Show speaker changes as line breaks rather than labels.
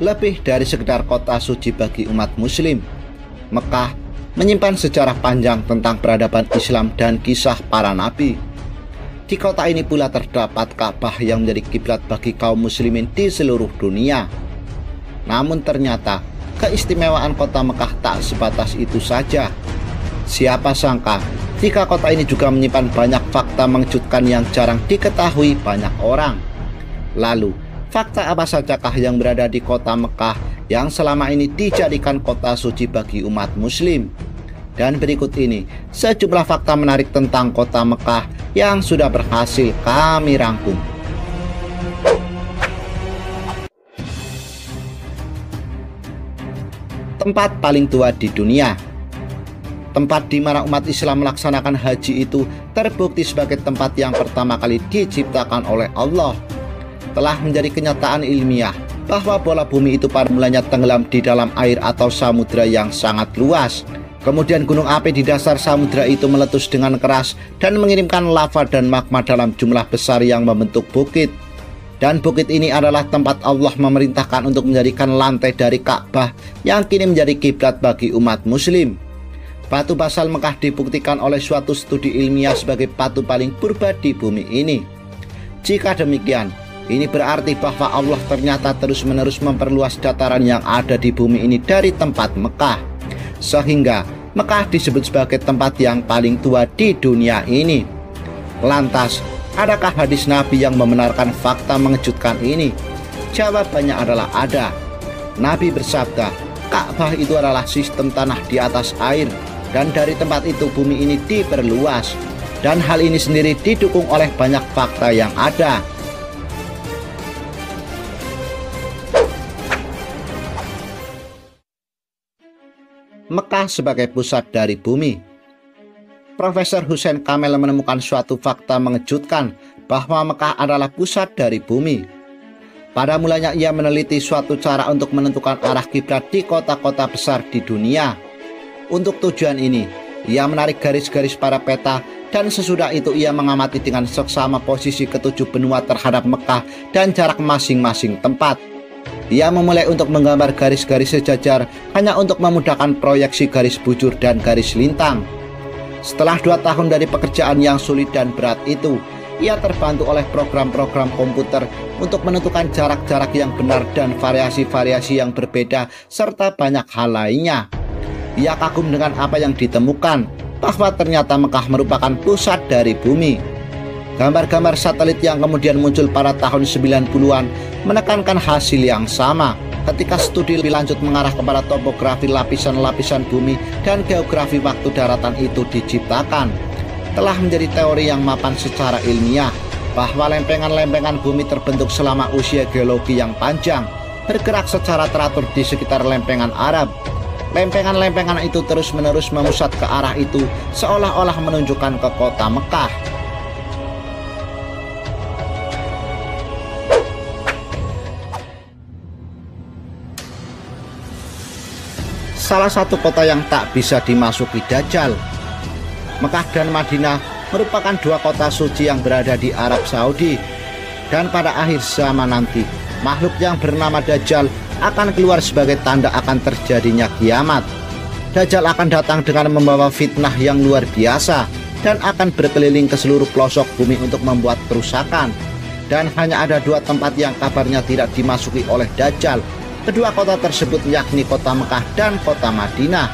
lebih dari sekedar kota suci bagi umat muslim. Mekah menyimpan sejarah panjang tentang peradaban Islam dan kisah para nabi. Di kota ini pula terdapat Ka'bah yang menjadi kiblat bagi kaum muslimin di seluruh dunia. Namun ternyata keistimewaan kota Mekah tak sebatas itu saja. Siapa sangka jika kota ini juga menyimpan banyak fakta mengejutkan yang jarang diketahui banyak orang. Lalu, fakta apa sajakah yang berada di kota Mekah yang selama ini dijadikan kota suci bagi umat muslim? Dan berikut ini sejumlah fakta menarik tentang kota Mekah yang sudah berhasil kami rangkum. Tempat paling tua di dunia. Tempat di mana umat Islam melaksanakan haji itu terbukti sebagai tempat yang pertama kali diciptakan oleh Allah. Telah menjadi kenyataan ilmiah bahwa bola bumi itu pada mulanya tenggelam di dalam air atau samudra yang sangat luas. Kemudian gunung api di dasar samudra itu meletus dengan keras dan mengirimkan lava dan magma dalam jumlah besar yang membentuk bukit. Dan bukit ini adalah tempat Allah memerintahkan untuk menjadikan lantai dari Ka'bah yang kini menjadi kiblat bagi umat muslim. Batu basal Mekah dibuktikan oleh suatu studi ilmiah sebagai batu paling purba di bumi ini. Jika demikian, ini berarti bahwa Allah ternyata terus-menerus memperluas dataran yang ada di bumi ini dari tempat Mekah. Sehingga Mekah disebut sebagai tempat yang paling tua di dunia ini. Lantas, adakah hadis Nabi yang membenarkan fakta mengejutkan ini? Jawabannya adalah ada. Nabi bersabda, Ka'bah itu adalah sistem tanah di atas air, dan dari tempat itu bumi ini diperluas. Dan hal ini sendiri didukung oleh banyak fakta yang ada. Mekah sebagai pusat dari bumi. Profesor Hussein Kamel menemukan suatu fakta mengejutkan bahwa Mekah adalah pusat dari bumi. Pada mulanya ia meneliti suatu cara untuk menentukan arah kiblat di kota-kota besar di dunia. Untuk tujuan ini, ia menarik garis-garis pada peta dan sesudah itu ia mengamati dengan seksama posisi ketujuh benua terhadap Mekah dan jarak masing-masing tempat. Ia memulai untuk menggambar garis-garis sejajar hanya untuk memudahkan proyeksi garis bujur dan garis lintang. Setelah 2 tahun dari pekerjaan yang sulit dan berat itu, ia terbantu oleh program-program komputer untuk menentukan jarak-jarak yang benar dan variasi-variasi yang berbeda serta banyak hal lainnya. Ia kagum dengan apa yang ditemukan, bahwa ternyata Mekah merupakan pusat dari bumi. Gambar-gambar satelit yang kemudian muncul pada tahun 90-an menekankan hasil yang sama ketika studi lebih lanjut mengarah kepada topografi lapisan-lapisan bumi dan geografi waktu daratan itu diciptakan. Telah menjadi teori yang mapan secara ilmiah bahwa lempengan-lempengan bumi terbentuk selama usia geologi yang panjang, bergerak secara teratur di sekitar lempengan Arab. Lempengan-lempengan itu terus-menerus memusat ke arah itu seolah-olah menunjukkan ke kota Mekah. Salah satu kota yang tak bisa dimasuki Dajjal. Mekah dan Madinah merupakan 2 kota suci yang berada di Arab Saudi. Dan pada akhir zaman nanti, makhluk yang bernama Dajjal akan keluar sebagai tanda akan terjadinya kiamat. Dajjal akan datang dengan membawa fitnah yang luar biasa dan akan berkeliling ke seluruh pelosok bumi untuk membuat kerusakan. Dan hanya ada 2 tempat yang kabarnya tidak dimasuki oleh Dajjal. Kedua kota tersebut yakni kota Mekah dan kota Madinah.